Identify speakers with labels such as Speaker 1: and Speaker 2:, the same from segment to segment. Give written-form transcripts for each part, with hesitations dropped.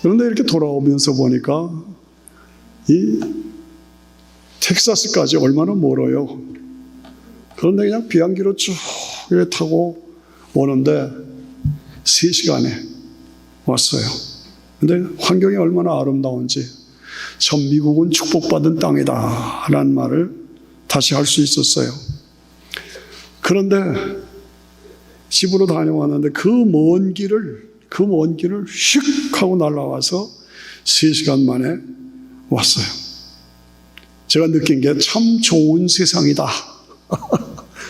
Speaker 1: 그런데 이렇게 돌아오면서 보니까 이 텍사스까지 얼마나 멀어요. 그런데 그냥 비행기로 쭉 타고 오는데 3시간에 왔어요. 근데 환경이 얼마나 아름다운지, 참 미국은 축복받은 땅이다 라는 말을 다시 할 수 있었어요. 그런데 집으로 다녀왔는데 그 먼 길을 휙 하고 날아와서 3시간 만에 왔어요. 제가 느낀 게 참 좋은 세상이다.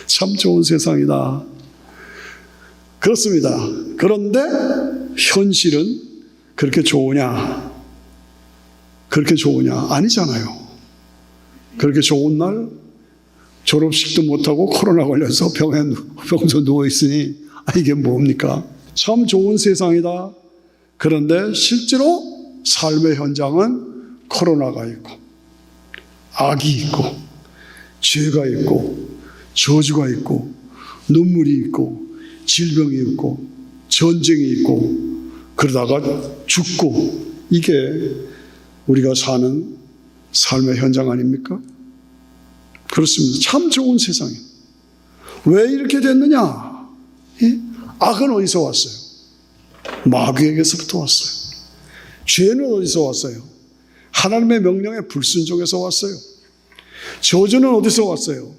Speaker 1: 참 좋은 세상이다. 그렇습니다. 그런데 현실은 그렇게 좋으냐? 그렇게 좋으냐? 아니잖아요. 그렇게 좋은 날 졸업식도 못하고 코로나 걸려서 병원에 누워있으니 이게 뭡니까? 참 좋은 세상이다. 그런데 실제로 삶의 현장은 코로나가 있고, 악이 있고, 죄가 있고, 저주가 있고, 눈물이 있고, 질병이 있고, 전쟁이 있고, 그러다가 죽고, 이게 우리가 사는 삶의 현장 아닙니까? 그렇습니다. 참 좋은 세상이에요. 왜 이렇게 됐느냐? 악은 어디서 왔어요? 마귀에게서부터 왔어요. 죄는 어디서 왔어요? 하나님의 명령에 불순종해서 왔어요. 저주는 어디서 왔어요?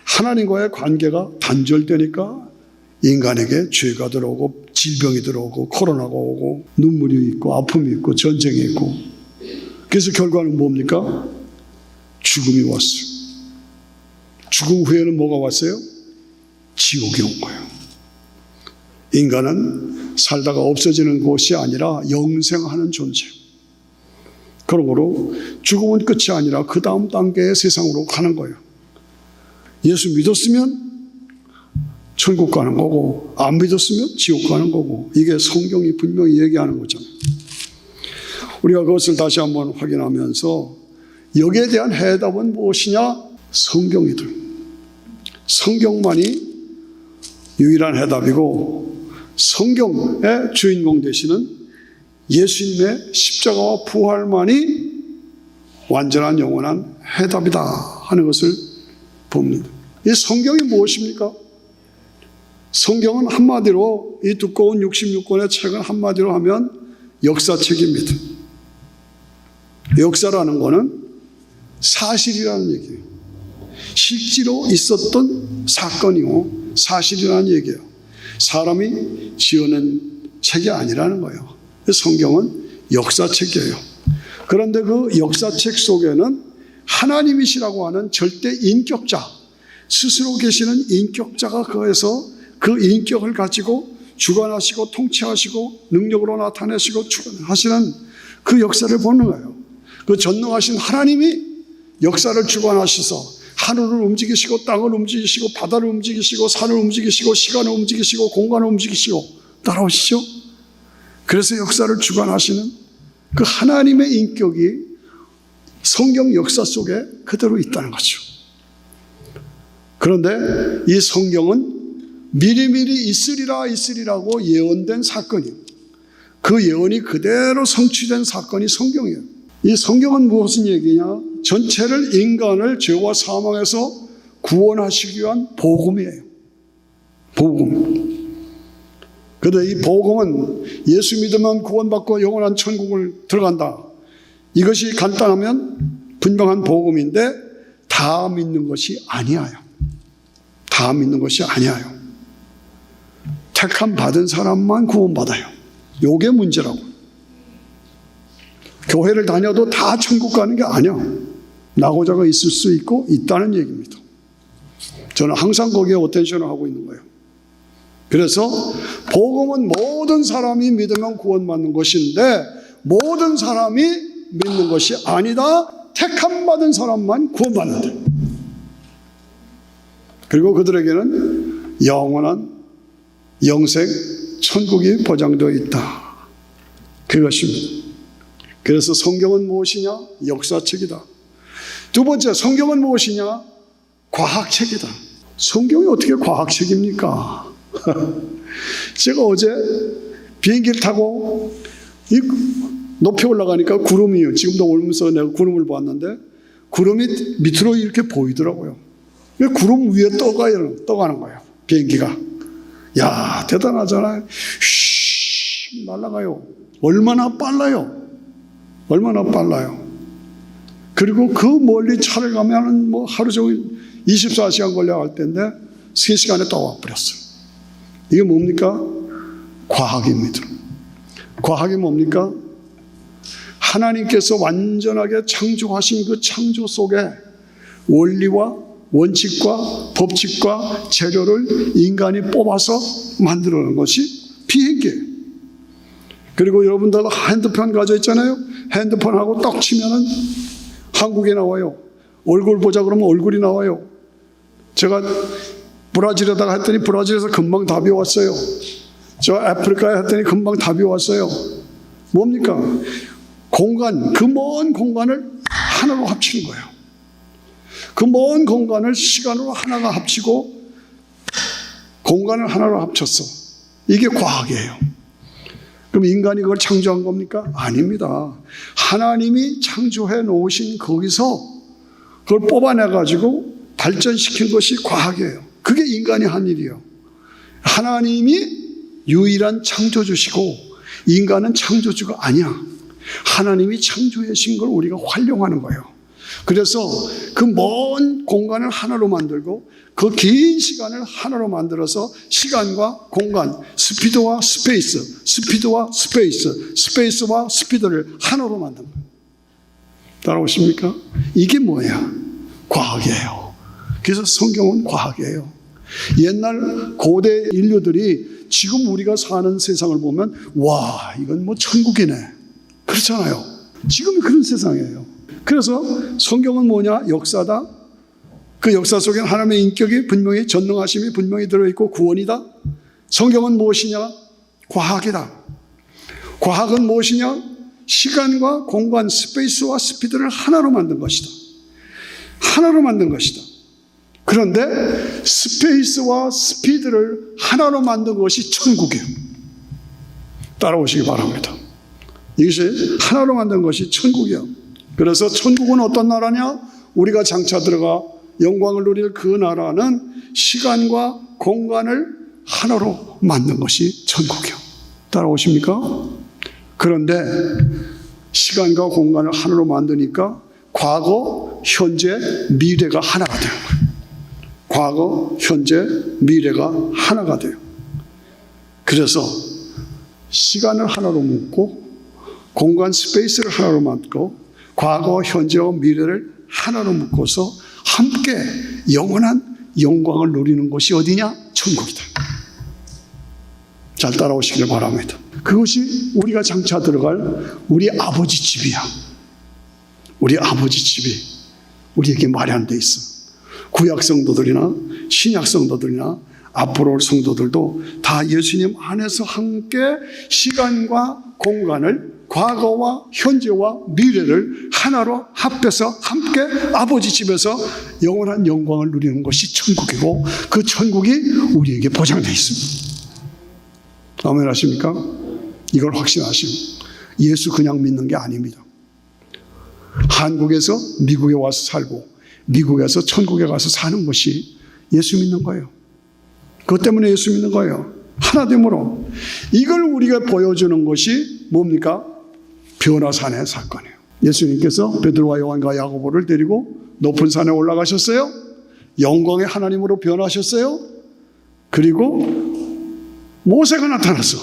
Speaker 1: 하나님과의 관계가 단절되니까 인간에게 죄가 들어오고 질병이 들어오고 코로나가 오고 눈물이 있고 아픔이 있고 전쟁이 있고, 그래서 결과는 뭡니까? 죽음이 왔어요. 죽음 후에는 뭐가 왔어요? 지옥이 온 거예요. 인간은 살다가 없어지는 것이 아니라 영생하는 존재. 그러므로 죽음은 끝이 아니라 그 다음 단계의 세상으로 가는 거예요. 예수 믿었으면 천국 가는 거고, 안 믿었으면 지옥 가는 거고, 이게 성경이 분명히 얘기하는 거잖아요. 우리가 그것을 다시 한번 확인하면서 여기에 대한 해답은 무엇이냐? 성경이들. 성경만이 유일한 해답이고, 성경의 주인공 되시는 예수님의 십자가와 부활만이 완전한 영원한 해답이다 하는 것을 봅니다. 이 성경이 무엇입니까? 성경은 한마디로, 이 두꺼운 66권의 책은 한마디로 하면 역사책입니다. 역사라는 것은 사실이라는 얘기예요. 실제로 있었던 사건이고 사실이라는 얘기예요. 사람이 지어낸 책이 아니라는 거예요. 성경은 역사책이에요. 그런데 그 역사책 속에는 하나님이시라고 하는 절대 인격자, 스스로 계시는 인격자가 거해서 그 인격을 가지고 주관하시고 통치하시고 능력으로 나타내시고 하시는 그 역사를 보는 거예요. 그 전능하신 하나님이 역사를 주관하셔서 하늘을 움직이시고 땅을 움직이시고 바다를 움직이시고 산을 움직이시고 시간을 움직이시고 공간을 움직이시고, 따라오시죠? 그래서 역사를 주관하시는 그 하나님의 인격이 성경 역사 속에 그대로 있다는 거죠. 그런데 이 성경은 미리미리 있으리라고 예언된 사건이에요. 그 예언이 그대로 성취된 사건이 성경이에요. 이 성경은 무슨 얘기냐? 전체를, 인간을 죄와 사망에서 구원하시기 위한 복음이에요. 복음. 그런데 이 복음은 예수 믿으면 구원받고 영원한 천국을 들어간다, 이것이 간단하면 분명한 복음인데 다 믿는 것이 아니에요. 다 믿는 것이 아니에요. 택함 받은 사람만 구원받아요. 요게 문제라고. 교회를 다녀도 다 천국 가는 게 아니야. 낙오자가 있을 수 있고 있다는 얘기입니다. 저는 항상 거기에 어텐션을 하고 있는 거예요. 그래서 복음은 모든 사람이 믿으면 구원받는 것인데 모든 사람이 믿는 것이 아니다. 택함 받은 사람만 구원받는다. 그리고 그들에게는 영원한 영생, 천국이 보장되어 있다. 그것입니다. 그래서 성경은 무엇이냐? 역사책이다. 두 번째, 성경은 무엇이냐? 과학책이다. 성경이 어떻게 과학책입니까? 제가 어제 비행기를 타고 높이 올라가니까 구름이요. 지금도 오면서 내가 구름을 봤는데 구름이 밑으로 이렇게 보이더라고요. 구름 위에 떠가는 거예요. 비행기가. 야, 대단하잖아요. 휘, 날아가요. 얼마나 빨라요. 얼마나 빨라요. 그리고 그 멀리 차를 가면은 뭐 하루 종일 24시간 걸려갈 텐데 3시간에 또 와버렸어요. 이게 뭡니까? 과학입니다. 과학이 뭡니까? 하나님께서 완전하게 창조하신 그 창조 속에 원리와 원칙과 법칙과 재료를 인간이 뽑아서 만들어낸 것이 비행기예요. 그리고 여러분들 핸드폰 가져 있잖아요. 핸드폰하고 떡 치면은 한국에 나와요. 얼굴 보자 그러면 얼굴이 나와요. 제가 브라질에다가 했더니 브라질에서 금방 답이 왔어요. 저 아프리카에 했더니 금방 답이 왔어요. 뭡니까? 공간, 그 먼 공간을 하나로 합치는 거예요. 그 먼 공간을 시간으로 하나가 합치고 공간을 하나로 합쳤어. 이게 과학이에요. 그럼 인간이 그걸 창조한 겁니까? 아닙니다. 하나님이 창조해 놓으신 거기서 그걸 뽑아내가지고 발전시킨 것이 과학이에요. 그게 인간이 한 일이에요. 하나님이 유일한 창조주시고 인간은 창조주가 아니야. 하나님이 창조하신 걸 우리가 활용하는 거예요. 그래서 그 먼 공간을 하나로 만들고 그 긴 시간을 하나로 만들어서 시간과 공간, 스피드와 스페이스, 스피드와 스페이스, 스페이스와 스피드를 하나로 만든 거예요. 따라오십니까? 이게 뭐야? 과학이에요. 그래서 성경은 과학이에요. 옛날 고대 인류들이 지금 우리가 사는 세상을 보면 와, 이건 뭐 천국이네. 그렇잖아요. 지금이 그런 세상이에요. 그래서 성경은 뭐냐? 역사다. 그 역사 속에는 하나님의 인격이 분명히 전능하심이 분명히 들어있고 구원이다. 성경은 무엇이냐? 과학이다. 과학은 무엇이냐? 시간과 공간, 스페이스와 스피드를 하나로 만든 것이다. 하나로 만든 것이다. 그런데 스페이스와 스피드를 하나로 만든 것이 천국이에요. 따라오시기 바랍니다. 이것이 하나로 만든 것이 천국이에요. 그래서 천국은 어떤 나라냐? 우리가 장차 들어가 영광을 누릴 그 나라는 시간과 공간을 하나로 만든 것이 천국이요. 따라오십니까? 그런데 시간과 공간을 하나로 만드니까 과거, 현재, 미래가 하나가 되는 거예요. 과거, 현재, 미래가 하나가 돼요. 그래서 시간을 하나로 묶고 공간, 스페이스를 하나로 묶고 과거, 현재와 미래를 하나로 묶어서 함께 영원한 영광을 누리는 곳이 어디냐? 천국이다. 잘 따라오시길 바랍니다. 그것이 우리가 장차 들어갈 우리 아버지 집이야. 우리 아버지 집이 우리에게 마련되어 있어. 구약 성도들이나 신약 성도들이나 앞으로 올 성도들도 다 예수님 안에서 함께 시간과 공간을 과거와 현재와 미래를 하나로 합해서 함께 아버지 집에서 영원한 영광을 누리는 것이 천국이고 그 천국이 우리에게 보장되어 있습니다. 아멘 하십니까? 이걸 확신하시면 예수 그냥 믿는 게 아닙니다. 한국에서 미국에 와서 살고 미국에서 천국에 가서 사는 것이 예수 믿는 거예요. 그것 때문에 예수 믿는 거예요. 하나됨으로. 이걸 우리가 보여주는 것이 뭡니까? 변화산의 사건이에요. 예수님께서 베드로와 요한과 야고보를 데리고 높은 산에 올라가셨어요. 영광의 하나님으로 변하셨어요. 그리고 모세가 나타났어.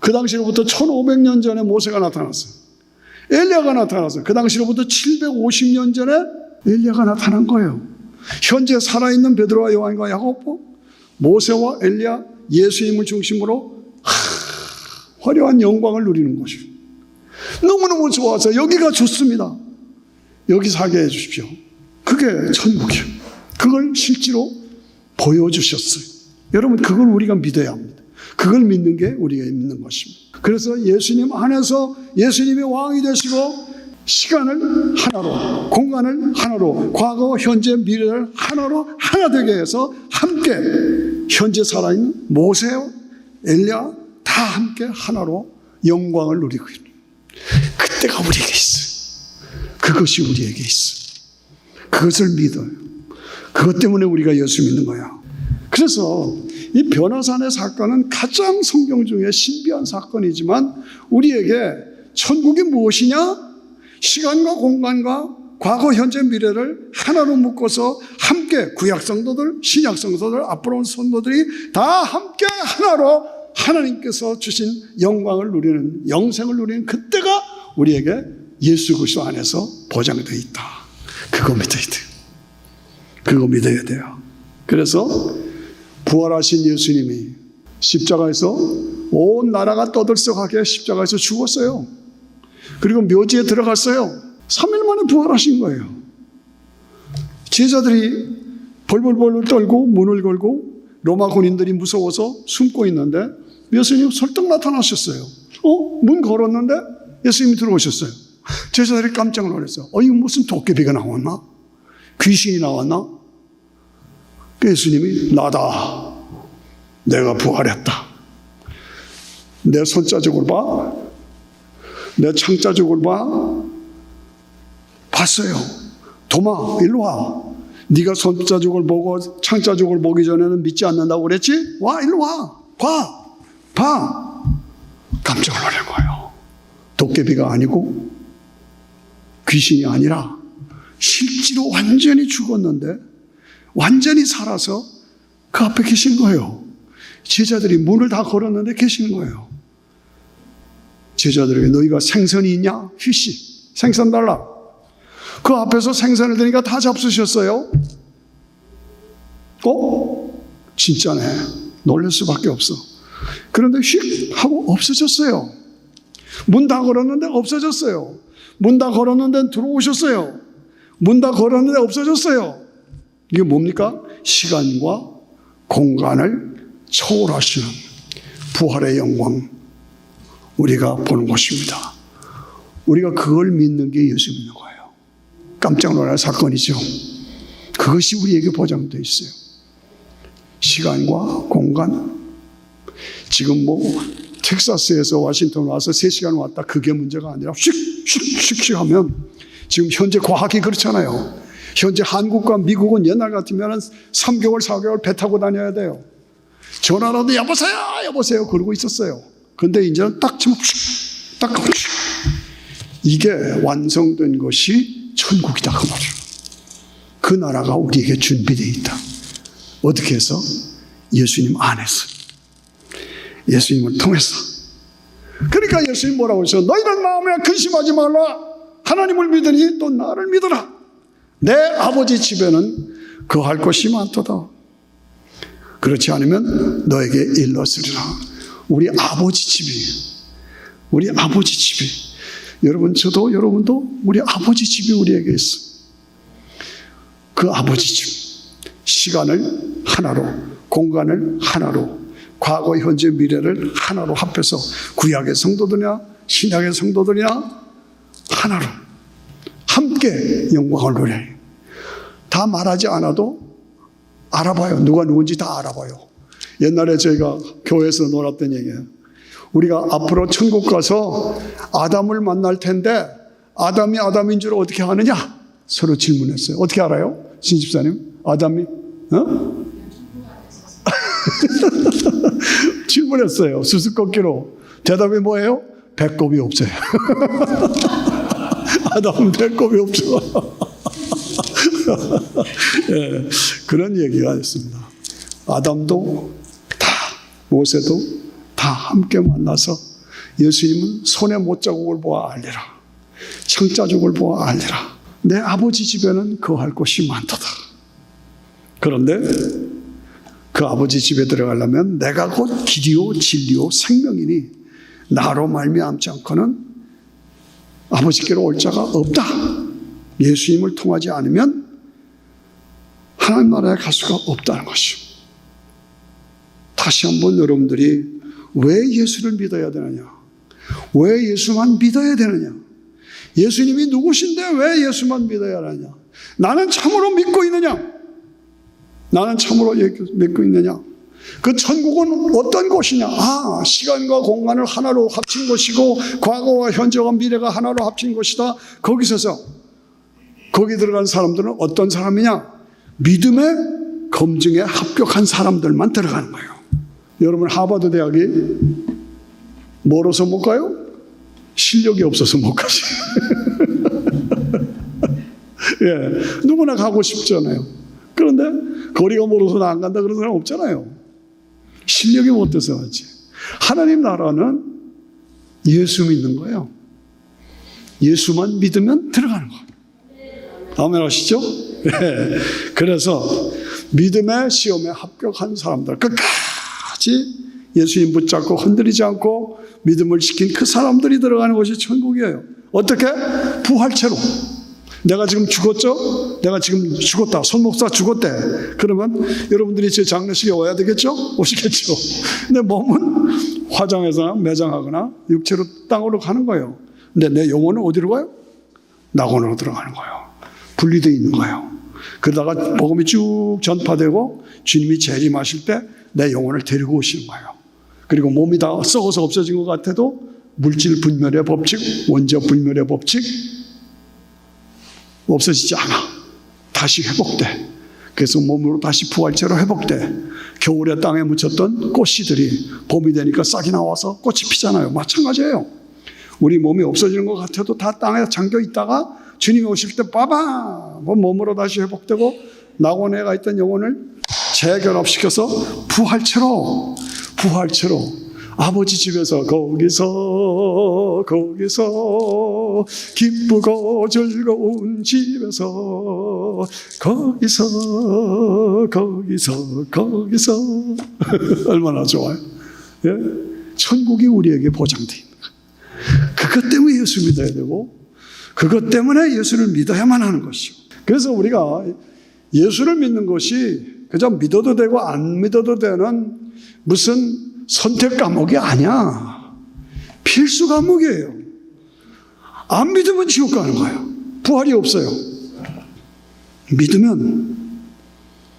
Speaker 1: 그 당시로부터 1500년 전에 모세가 나타났어. 엘리야가 나타났어. 그 당시로부터 750년 전에 엘리야가 나타난 거예요. 현재 살아있는 베드로와 요한과 야고보, 모세와 엘리야, 예수님을 중심으로 화려한 영광을 누리는 것이에요. 너무너무 좋아서 여기가 좋습니다. 여기 살게 해주십시오. 그게 천국이에요. 그걸 실제로 보여주셨어요. 여러분 그걸 우리가 믿어야 합니다. 그걸 믿는 게 우리가 믿는 것입니다. 그래서 예수님 안에서 예수님이 왕이 되시고 시간을 하나로, 공간을 하나로, 과거, 현재, 미래를 하나로 하나 되게 해서 함께 현재 살아있는 모세와 엘리야 다 함께 하나로 영광을 누리고 있는 그때가 우리에게 있어요. 그것이 우리에게 있어요. 그것을 믿어요. 그것 때문에 우리가 예수 믿는 거야. 그래서 이 변화산의 사건은 가장 성경 중에 신비한 사건이지만 우리에게 천국이 무엇이냐? 시간과 공간과 과거, 현재, 미래를 하나로 묶어서 함께 구약 성도들, 신약 성도들, 앞으로 온 성도들이 다 함께 하나로 하나님께서 주신 영광을 누리는, 영생을 누리는 그때가 우리에게 예수 그리스도 안에서 보장되어 있다. 그거 믿어야 돼요. 그거 믿어야 돼요. 그래서 부활하신 예수님이 십자가에서 온 나라가 떠들썩하게 십자가에서 죽었어요. 그리고 묘지에 들어갔어요. 3일 만에 부활하신 거예요. 제자들이 벌벌벌 떨고 문을 걸고 로마 군인들이 무서워서 숨고 있는데 예수님 설득 나타나셨어요. 문 걸었는데 예수님이 들어오셨어요. 제자들이 깜짝 놀랐어요. 이거 무슨 도깨비가 나왔나? 귀신이 나왔나? 예수님이 나다. 내가 부활했다. 내 손자국을 봐. 내 창자국을 봐. 봤어요. 도마 일로 와. 네가 손자국을 보고 창자국을 보기 전에는 믿지 않는다고 그랬지? 와 일로 와. 봐. 깜짝 놀란 거예요. 도깨비가 아니고 귀신이 아니라 실제로 완전히 죽었는데 완전히 살아서 그 앞에 계신 거예요. 제자들이 문을 다 걸었는데 계시는 거예요. 제자들에게 너희가 생선이 있냐? 휘씨 생선 달라. 그 앞에서 생선을 드니까 다 잡수셨어요. 진짜네. 놀랄 수밖에 없어. 그런데 휙 하고 없어졌어요. 문 다 걸었는데 없어졌어요. 문 다 걸었는데 들어오셨어요. 문 다 걸었는데 없어졌어요. 이게 뭡니까? 시간과 공간을 초월하시는 부활의 영광 우리가 보는 것입니다. 우리가 그걸 믿는 게 예수 믿는 거예요. 깜짝 놀랄 사건이죠. 그것이 우리에게 보장되어 있어요. 시간과 공간. 지금 텍사스에서 워싱턴 와서 3시간 왔다 그게 문제가 아니라 슉슉슉슉 하면 지금 현재 과학이 그렇잖아요. 현재 한국과 미국은 옛날 같으면 3개월 4개월 배 타고 다녀야 돼요. 전화라도 여보세요 그러고 있었어요. 근데 이제는 딱 치면 딱 이게 완성된 것이 천국이다 그 말이에요. 그 나라가 우리에게 준비되어 있다. 어떻게 해서? 예수님 안에서, 예수님을 통해서. 그러니까 예수님 뭐라고 하셔? 너희는 마음에 근심하지 말라. 하나님을 믿으니 또 나를 믿어라. 내 아버지 집에는 거할 것이 많도다. 그렇지 않으면 너에게 일렀으리라. 우리 아버지 집이 여러분, 저도 여러분도 우리 아버지 집이 우리에게 있어. 그 아버지 집, 시간을 하나로, 공간을 하나로, 과거, 현재, 미래를 하나로 합해서 구약의 성도들이나 신약의 성도들이나 하나로 함께 영광을 누려요. 다 말하지 않아도 알아봐요. 누가 누군지 다 알아봐요. 옛날에 저희가 교회에서 놀았던 얘기예요. 우리가 앞으로 천국 가서 아담을 만날 텐데 아담이 아담인 줄 어떻게 아느냐? 서로 질문했어요. 어떻게 알아요? 신 집사님? 아담이? 질문했어요. 수수께끼로. 대답이 뭐예요? 배꼽이 없어요. 아담은 배꼽이 없어. 예, 그런 얘기가 있습니다. 아담도 다, 모세도 다 함께 만나서 예수님은 손에 못자국을 보아 알리라. 창자국을 보아 알리라. 내 아버지 집에는 거할 곳이 많도다. 그런데 그 아버지 집에 들어가려면 내가 곧 길이요 진리요 생명이니 나로 말미암지 않고는 아버지께로 올 자가 없다. 예수님을 통하지 않으면 하나님 나라에 갈 수가 없다는 것이죠. 다시 한번 여러분들이 왜 예수를 믿어야 되느냐? 왜 예수만 믿어야 되느냐? 예수님이 누구신데 왜 예수만 믿어야 하느냐? 나는 참으로 믿고 있느냐? 나는 참으로 믿고 있느냐? 그 천국은 어떤 곳이냐? 시간과 공간을 하나로 합친 곳이고 과거와 현재와 미래가 하나로 합친 곳이다. 거기서서 거기 들어간 사람들은 어떤 사람이냐? 믿음의 검증에 합격한 사람들만 들어가는 거예요. 여러분, 하버드 대학이 멀어서 못 가요? 실력이 없어서 못 가지. 예, 누구나 가고 싶잖아요. 그런데 거리가 멀어서 안 간다 그런 사람 없잖아요. 실력이 못 돼서 가지. 하나님 나라는 예수 믿는 거예요. 예수만 믿으면 들어가는 거예요. 아멘 하시죠? 예. 그래서 믿음의 시험에 합격한 사람들, 끝까지 예수님 붙잡고 흔들리지 않고 믿음을 지킨 그 사람들이 들어가는 것이 천국이에요. 어떻게? 부활체로. 내가 지금 죽었죠? 내가 지금 죽었다. 손 목사 죽었대. 그러면 여러분들이 제 장례식에 와야 되겠죠? 오시겠죠? 근데 몸은 화장해서 매장하거나 육체로 땅으로 가는 거예요. 근데 내 영혼은 어디로 가요? 낙원으로 들어가는 거예요. 분리되어 있는 거예요. 그러다가 복음이 쭉 전파되고 주님이 재림하실 때 내 영혼을 데리고 오시는 거예요. 그리고 몸이 다 썩어서 없어진 것 같아도 물질 분멸의 법칙, 원자 분멸의 법칙 없어지지 않아. 다시 회복돼. 그래서 몸으로 다시 부활체로 회복돼. 겨울에 땅에 묻혔던 꽃씨들이 봄이 되니까 싹이 나와서 꽃이 피잖아요. 마찬가지예요. 우리 몸이 없어지는 것 같아도 다 땅에 잠겨 있다가 주님이 오실 때 빠바 몸으로 다시 회복되고 낙원에 가 있던 영혼을 재결합시켜서 부활체로 아버지 집에서 거기서 기쁘고 즐거운 집에서 거기서 얼마나 좋아요. 예? 천국이 우리에게 보장되어 있는 거예요. 그것 때문에 예수 믿어야 되고 그것 때문에 예수를 믿어야만 하는 것이요. 그래서 우리가 예수를 믿는 것이 그저 믿어도 되고 안 믿어도 되는 무슨 선택 과목이 아니야. 필수 과목이에요. 안 믿으면 지옥 가는 거예요. 부활이 없어요. 믿으면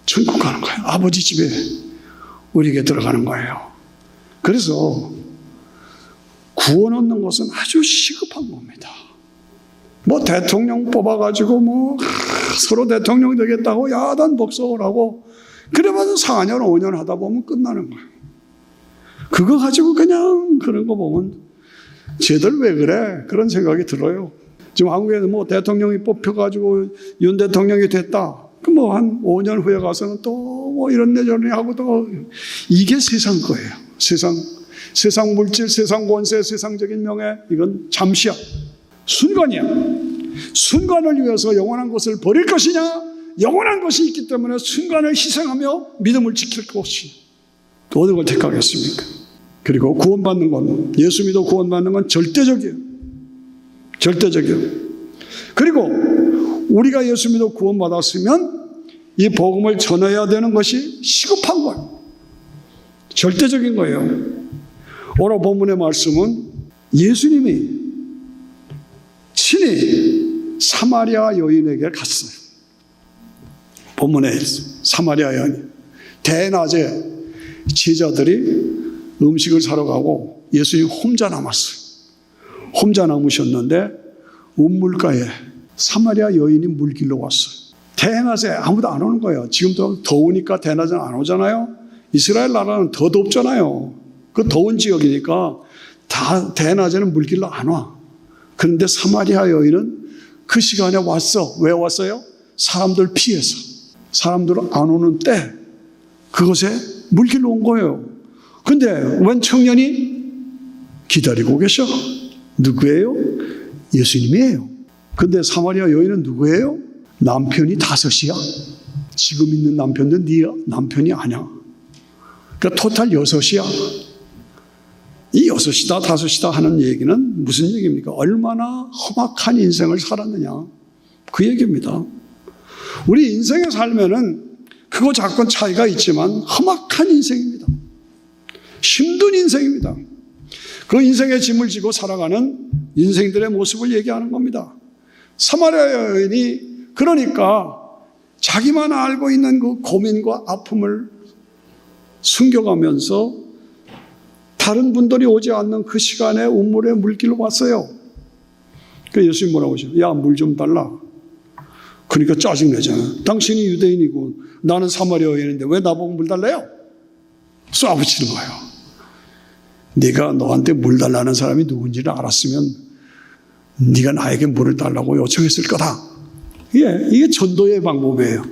Speaker 1: 천국 가는 거예요. 아버지 집에 우리에게 들어가는 거예요. 그래서 구원 얻는 것은 아주 시급한 겁니다. 뭐 대통령 뽑아가지고 서로 대통령 되겠다고 야단 복속을 하고 그러면 4년 5년 하다 보면 끝나는 거예요. 그거 가지고 그냥 그런 거 보면 쟤들 왜 그래? 그런 생각이 들어요. 지금 한국에서 뭐 대통령이 뽑혀가지고 윤 대통령이 됐다. 그 뭐 한 5년 후에 가서는 또 뭐 이런 저런 하고 또 이게 세상 거예요. 세상 물질, 세상 권세, 세상적인 명예 이건 잠시야. 순간이야. 순간을 위해서 영원한 것을 버릴 것이냐? 영원한 것이 있기 때문에 순간을 희생하며 믿음을 지킬 것이 어느 걸 택하겠습니까? 그리고 구원받는 건 예수 믿어 구원받는 건 절대적이에요. 그리고 우리가 예수 믿어 구원받았으면 이 복음을 전해야 되는 것이 시급한 거예요. 절대적인 거예요. 오늘 본문의 말씀은 예수님이 친히 사마리아 여인에게 갔어요. 본문에 사마리아 여인 대낮에 제자들이 음식을 사러 가고 예수님 혼자 남았어요. 혼자 남으셨는데 우물가에 사마리아 여인이 물길로 왔어요. 대낮에 아무도 안 오는 거예요. 지금도 더우니까 대낮에는 안 오잖아요. 이스라엘 나라는 더 덥잖아요. 그 더운 지역이니까 다 대낮에는 물길로 안 와. 그런데 사마리아 여인은 그 시간에 왔어. 왜 왔어요? 사람들 피해서. 사람들 안 오는 때 그것에 물길로 온 거예요. 근데 웬 청년이 기다리고 계셔. 누구예요? 예수님이에요. 근데 사마리아 여인은 누구예요? 남편이 5이야. 지금 있는 남편도 네 남편이 아니야. 그러니까 토탈 6이야. 이 6이다 5이다 하는 얘기는 무슨 얘기입니까? 얼마나 험악한 인생을 살았느냐 그 얘기입니다. 우리 인생에 살면은 크고 작은 차이가 있지만 험악한 인생입니다. 힘든 인생입니다. 그 인생의 짐을 지고 살아가는 인생들의 모습을 얘기하는 겁니다. 사마리아 여인이 그러니까 자기만 알고 있는 그 고민과 아픔을 숨겨가면서 다른 분들이 오지 않는 그 시간에 우물에 물길로 왔어요. 그래서 예수님 뭐라고 하셔? 야, 물 좀 달라. 그러니까 짜증내잖아. 당신이 유대인이고 나는 사마리아 여인인데 왜 나보고 물 달래요? 쏴붙이는 거예요. 네가 너한테 물 달라는 사람이 누군지를 알았으면 네가 나에게 물을 달라고 요청했을 거다. 이게 전도의 방법이에요.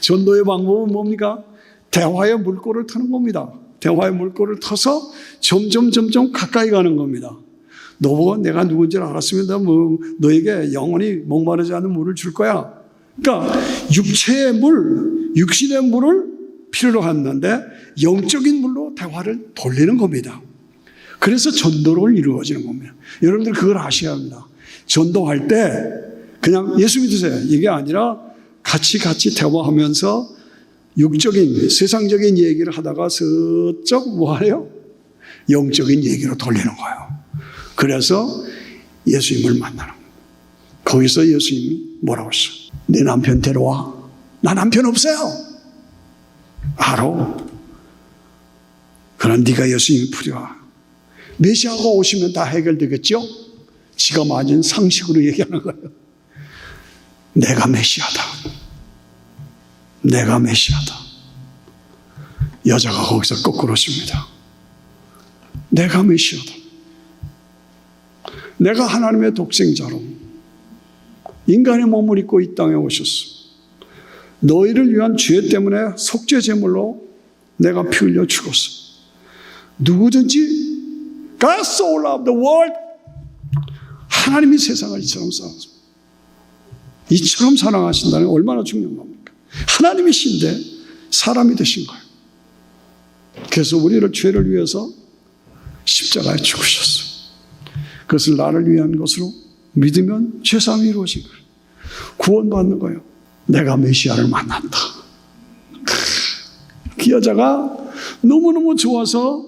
Speaker 1: 전도의 방법은 뭡니까? 대화의 물꼬를 트는 겁니다. 대화의 물꼬를 터서 점점 가까이 가는 겁니다. 너보고 내가 누군지를 알았으면 너에게 영원히 목마르지 않은 물을 줄 거야. 그러니까 육체의 물, 육신의 물을 필요로 했는데 영적인 물로 대화를 돌리는 겁니다. 그래서 전도를 이루어지는 겁니다. 여러분들 그걸 아셔야 합니다. 전도할 때 그냥 예수 믿으세요. 이게 아니라 같이 대화하면서 육적인 세상적인 얘기를 하다가 슬쩍 뭐하래요? 영적인 얘기로 돌리는 거예요. 그래서 예수님을 만나는 거예요. 거기서 예수님이 뭐라고 했어? 내 남편 데려와. 나 남편 없어요. 알아. 그러나 네가 예수님이 필요하. 메시아가 오시면 다 해결되겠죠? 지가 맞은 상식으로 얘기하는 거예요. 내가 메시아다. 내가 메시아다. 여자가 거기서 거꾸로 씁니다. 내가 메시아다. 내가 하나님의 독생자로 인간의 몸을 입고 이 땅에 오셨어. 너희를 위한 죄 때문에 속죄 제물로 내가 피 흘려 죽었어. 누구든지 God so loved the world, 하나님이 세상을 이처럼 사랑하십니다. 이처럼 사랑하신다는 게 얼마나 중요한 겁니까? 하나님이신데 사람이 되신 거예요. 그래서 우리를 죄를 위해서 십자가에 죽으셨어요. 그것을 나를 위한 것으로 믿으면 죄사함이 이루어진 거예요. 구원받는 거예요. 내가 메시아를 만났다. 그 여자가 너무너무 좋아서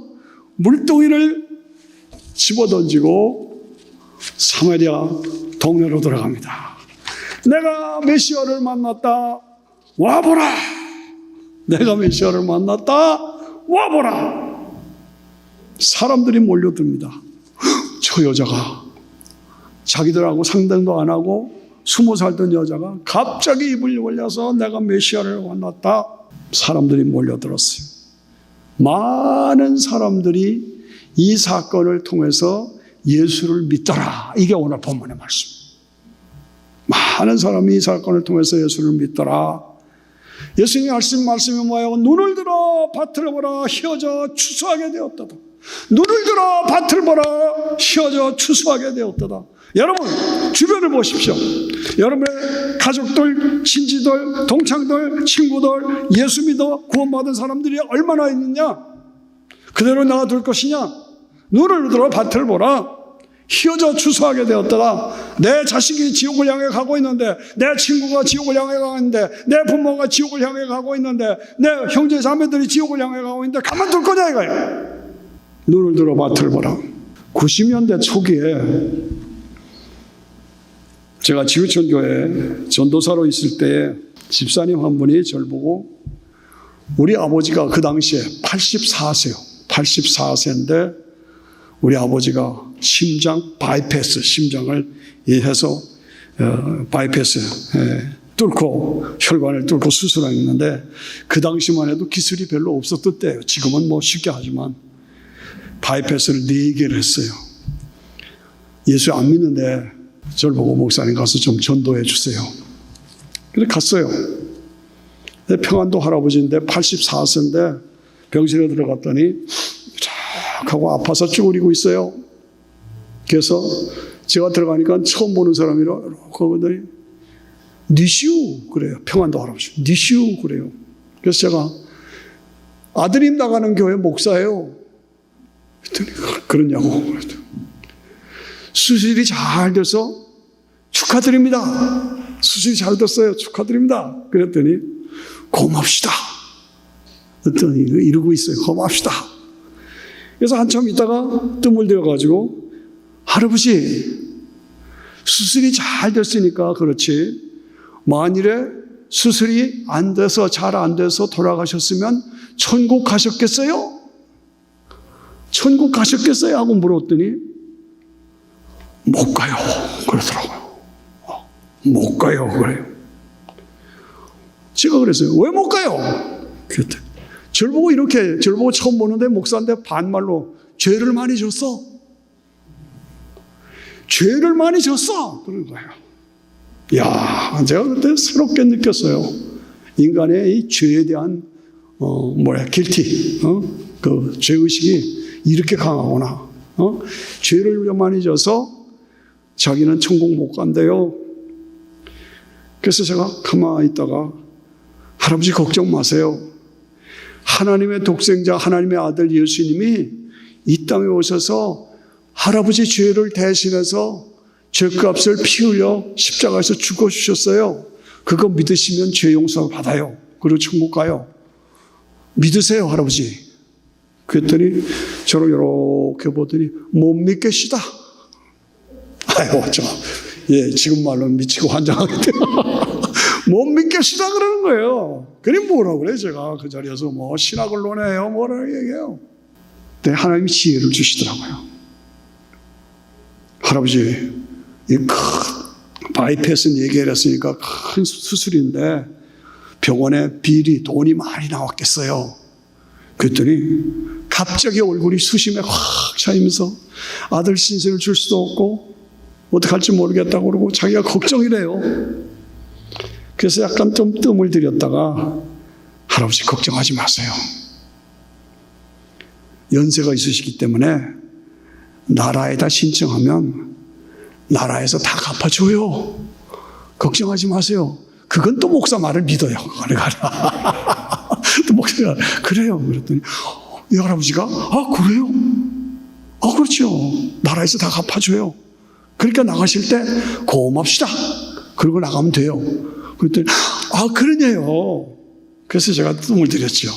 Speaker 1: 물동이를 집어던지고 사마리아 동네로 돌아갑니다. 내가 메시아를 만났다. 와보라. 내가 메시아를 만났다. 와보라. 사람들이 몰려듭니다. 저 여자가 자기들하고 상담도 안 하고 숨어 살던 여자가 갑자기 입을 벌려서 내가 메시아를 만났다. 사람들이 몰려들었어요. 많은 사람들이 이 사건을 통해서 예수를 믿더라. 이게 오늘 본문의 말씀. 많은 사람이 이 사건을 통해서 예수를 믿더라. 예수님의 말씀이 뭐예요? 눈을 들어 밭을 보라 휘어져 추수하게 되었다. 눈을 들어 밭을 보라 휘어져 추수하게 되었다. 여러분 주변을 보십시오. 여러분의 가족들, 친지들, 동창들, 친구들, 예수 믿어 구원받은 사람들이 얼마나 있느냐? 그대로 놔둘 것이냐? 눈을 들어 밭을 보라 휘어져 추수하게 되었더라. 내 자식이 지옥을 향해 가고 있는데, 내 친구가 지옥을 향해 가고 있는데, 내 부모가 지옥을 향해 가고 있는데, 내 형제 자매들이 지옥을 향해 가고 있는데 가만둘 거냐 이거예요. 눈을 들어 밭을 보라. 90년대 초기에 제가 지구촌교회 전도사로 있을 때 집사님 한 분이 저를 보고, 우리 아버지가 그 당시에 84세요. 84세인데 우리 아버지가 심장을 해서 바이패스 뚫고 혈관을 뚫고 수술했는데, 그 당시만 해도 기술이 별로 없었던 때예요. 지금은 뭐 쉽게 하지만 바이패스를 4개를 했어요. 예수 안 믿는데 저를 보고 목사님 가서 좀 전도해 주세요. 그래서 갔어요. 평안도 할아버지인데 84세인데 병실에 들어갔더니 쫙 하고 아파서 쭈그리고 있어요. 그래서 제가 들어가니까 처음 보는 사람이라 그러더니 니시우 그래요. 평안도 할아버지 니시우 그래요. 그래서 제가 아드님 나가는 교회 목사예요. 그랬더니 그러냐고. 수술이 잘 돼서 축하드립니다. 수술이 잘 됐어요. 축하드립니다. 그랬더니 고맙시다. 그랬더니 이러고 있어요. 고맙시다. 그래서 한참 있다가 뜸을 들여가지고 할아버지 수술이 잘 됐으니까 그렇지, 만일에 수술이 안 돼서 잘 안 돼서 돌아가셨으면 천국 가셨겠어요? 천국 가셨겠어요? 하고 물었더니 못 가요 그러더라고요. 못 가요 그래요. 제가 그랬어요. 왜 못 가요? 그랬더니 저를 보고 처음 보는데 목사인데 반말로 죄를 많이 졌어. 죄를 많이 졌어. 그런 거예요. 야, 제가 그때 새롭게 느꼈어요. 인간의 이 죄에 대한 길티, 그 죄의식이 이렇게 강하구나. 죄를 많이 져서 자기는 천국 못 간대요. 그래서 제가 가만히 있다가 할아버지 걱정 마세요. 하나님의 독생자, 하나님의 아들 예수님이 이 땅에 오셔서 할아버지 죄를 대신해서 죄값을 피 흘려 십자가에서 죽어주셨어요. 그거 믿으시면 죄 용서 받아요. 그리고 천국 가요. 믿으세요, 할아버지. 그랬더니 저를 이렇게 보더니 못 믿겠시다. 아이고, 지금 말로 미치고 환장하겠대요. 못 믿겠시다 그러는 거예요. 그럼 뭐라고 그래요? 제가 그 자리에서 신학을 논해요. 뭐라고 얘기해요. 근데 하나님이 지혜를 주시더라고요. 할아버지, 이 큰 바이패스 얘기를 했으니까 큰 수술인데 병원에 비리, 돈이 많이 나왔겠어요. 그랬더니 갑자기 얼굴이 수심에 확 차이면서 아들 신세를 줄 수도 없고 어떡할지 모르겠다고 그러고 자기가 걱정이래요. 그래서 약간 좀 뜸을 들였다가 할아버지 걱정하지 마세요. 연세가 있으시기 때문에 나라에다 신청하면 나라에서 다 갚아줘요. 걱정하지 마세요. 그건 또 목사 말을 믿어요. 또 목사가 그래요. 그랬더니 이 할아버지가 그래요? 그렇죠. 나라에서 다 갚아줘요. 그러니까 나가실 때 고맙시다. 그러고 나가면 돼요. 그랬더니 그러네요. 그래서 제가 뜸을 들였죠.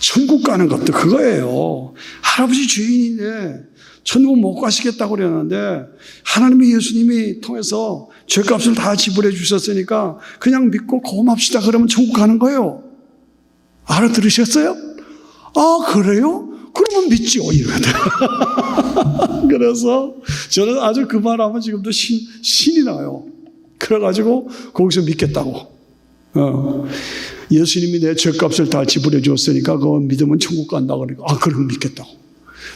Speaker 1: 천국 가는 것도 그거예요. 할아버지 죄인인데 천국 못 가시겠다고 그랬는데 하나님의 예수님이 통해서 죄값을 다 지불해 주셨으니까 그냥 믿고 고맙시다 그러면 천국 가는 거예요. 알아들으셨어요? 그래요? 그러면 믿지요. 이러거든. 그래서 저는 아주 그 말하면 지금도 신이 나요. 그래가지고 거기서 믿겠다고. 예수님이 내 죄값을 다 지불해 주었으니까 그거 믿으면 천국 간다 그러니까 그럼 믿겠다고.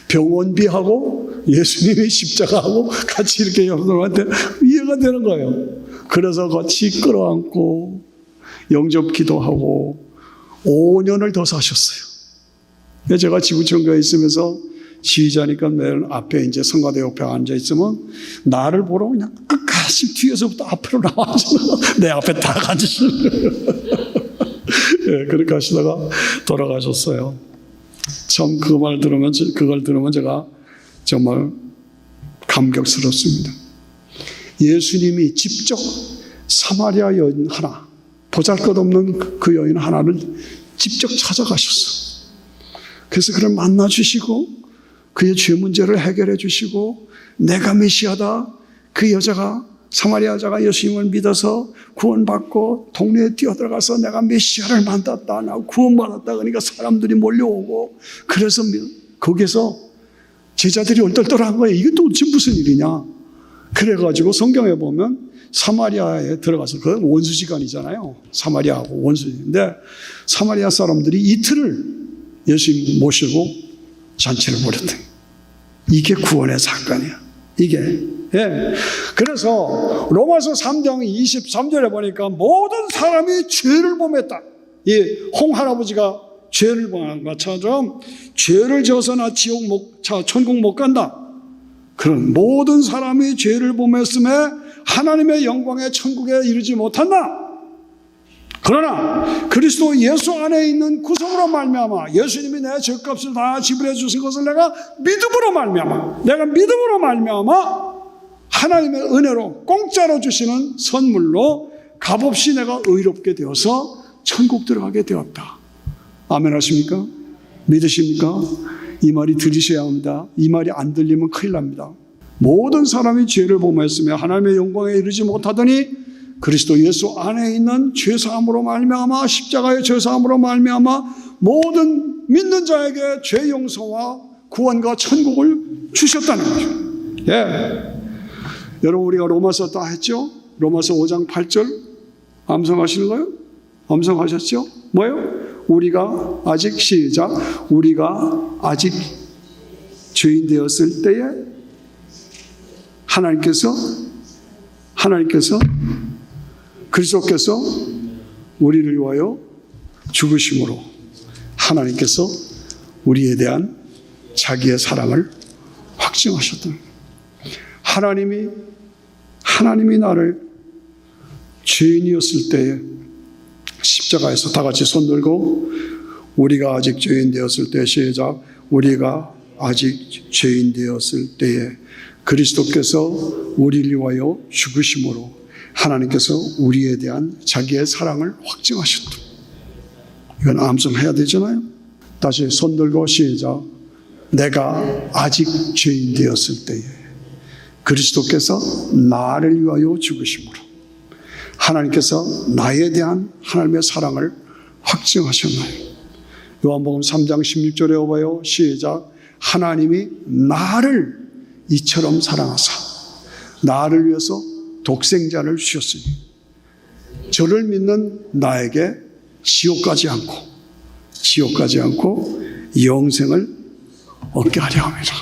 Speaker 1: 병원비하고 예수님의 십자가하고 같이 이렇게 여러분한테 이해가 되는 거예요. 그래서 같이 끌어안고 영접 기도하고 5년을 더 사셨어요. 제가 지구촌교회에 있으면서 지휘자니까 매일 앞에 이제 성가대 옆에 앉아 있으면 나를 보러 그냥 끝까지 뒤에서부터 앞으로 나와서 내 앞에 딱 앉으시는 거예요. 그렇게 하시다가 돌아가셨어요. 참 그걸 들으면 제가 정말 감격스럽습니다. 예수님이 직접 사마리아 여인 하나, 보잘것없는 그 여인 하나를 직접 찾아가셨어. 그래서 그를 만나주시고 그의 죄 문제를 해결해 주시고 내가 메시아다. 그 여자가 사마리아 여자가 예수님을 믿어서 구원받고 동네에 뛰어들어가서 내가 메시아를 만났다. 나 구원받았다. 그러니까 사람들이 몰려오고 그래서 거기서 제자들이 얼떨떨한 거예요. 이게 도대체 무슨 일이냐. 그래가지고 성경에 보면 사마리아에 들어가서 그건 원수지간이잖아요. 사마리아하고 원수지인데 사마리아 사람들이 이틀을 예수님 모시고 잔치를 벌였대. 이게 구원의 사건이야. 이게. 그래서 로마서 3장 23절에 보니까 모든 사람이 죄를 범했다. 이 홍할아버지가 죄를 범한 것처럼 죄를 져서나 천국 못 간다. 그런 모든 사람이 죄를 범했음에 하나님의 영광의 천국에 이르지 못한다. 그러나 그리스도 예수 안에 있는 구속으로 말미암아 예수님이 내 죄값을 다 지불해 주신 것을 내가 믿음으로 말미암아 하나님의 은혜로 공짜로 주시는 선물로 값없이 내가 의롭게 되어서 천국 들어가게 되었다. 아멘 하십니까? 믿으십니까? 이 말이 들으셔야 합니다. 이 말이 안 들리면 큰일 납니다. 모든 사람이 죄를 범했으며 하나님의 영광에 이르지 못하더니 그리스도 예수 안에 있는 죄사함으로 말미암아 십자가의 죄사함으로 말미암아 모든 믿는 자에게 죄 용서와 구원과 천국을 주셨다는 거죠. 예. 여러분 우리가 로마서 다 했죠? 로마서 5장 8절 암송하시는 거예요? 암송하셨죠? 뭐예요? 우리가 아직 시작. 우리가 아직 죄인 되었을 때에 하나님께서 그리스도께서 우리를 위하여 죽으심으로 하나님께서 우리에 대한 자기의 사랑을 확증하셨다. 하나님이 나를 죄인이었을 때에 십자가에서 다 같이 손 들고 우리가 아직 죄인 되었을 때 시작. 우리가 아직 죄인 되었을 때에 그리스도께서 우리를 위하여 죽으심으로 하나님께서 우리에 대한 자기의 사랑을 확증하셨다. 이건 암송해야 되잖아요. 다시 손 들고 시작. 내가 아직 죄인 되었을 때에 그리스도께서 나를 위하여 죽으심으로 하나님께서 나에 대한 하나님의 사랑을 확증하셨나요? 요한복음 3장 16절에 봐요. 시작. 하나님이 나를 이처럼 사랑하사 나를 위해서 독생자를 주셨으니 저를 믿는 나에게 지옥 가지 않고 영생을 얻게 하려 합니다.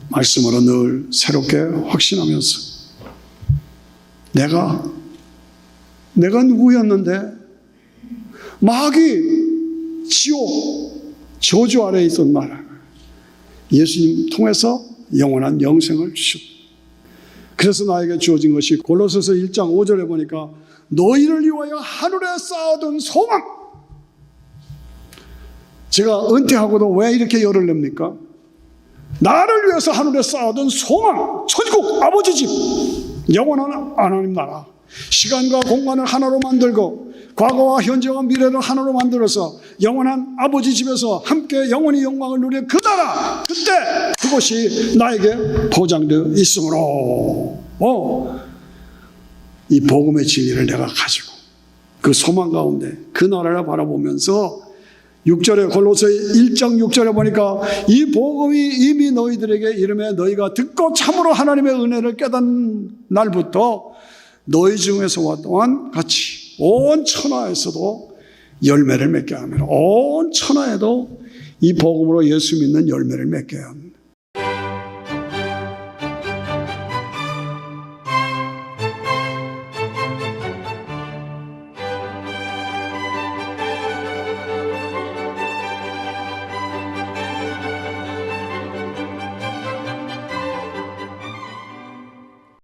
Speaker 1: 말씀으로 늘 새롭게 확신하면서 내가 누구였는데 마귀 지옥 저주 아래에 있던 나를 예수님 통해서 영원한 영생을 주셨다. 그래서 나에게 주어진 것이 골로새서 1장 5절에 보니까 너희를 위하여 하늘에 쌓아둔 소망. 제가 은퇴하고도 왜 이렇게 열을 냅니까? 나를 위해서 하늘에 쌓아둔 소망, 천국, 아버지 집, 영원한 하나님 나라. 시간과 공간을 하나로 만들고 과거와 현재와 미래를 하나로 만들어서 영원한 아버지 집에서 함께 영원히 영광을 누릴 그 나라, 그때 그것이 나에게 보장되어 있으므로 이 복음의 진리를 내가 가지고 그 소망 가운데 그 나라를 바라보면서 6절에 골로새 1장 6절에 보니까 이 복음이 이미 너희들에게 이름에 너희가 듣고 참으로 하나님의 은혜를 깨닫는 날부터 너희 중에서와 또한 같이 온 천하에서도 열매를 맺게 하며 온 천하에도 이 복음으로 예수 믿는 열매를 맺게 합니다.